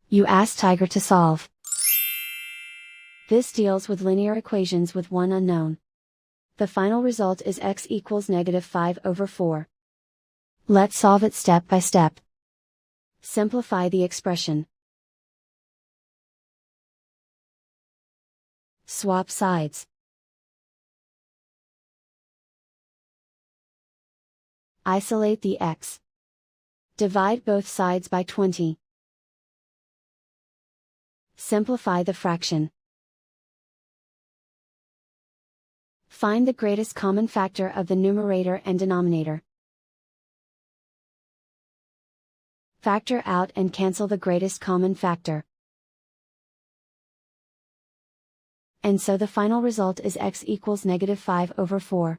You ask Tiger to solve. This deals with linear equations with one unknown. The final result is x equals -5/4. Let's solve it step by step. Simplify the expression. Swap sides. Isolate the x. Divide both sides by 20. Simplify the fraction. Find the greatest common factor of the numerator and denominator. Factor out and cancel the greatest common factor. And so the final result is x equals -5/4.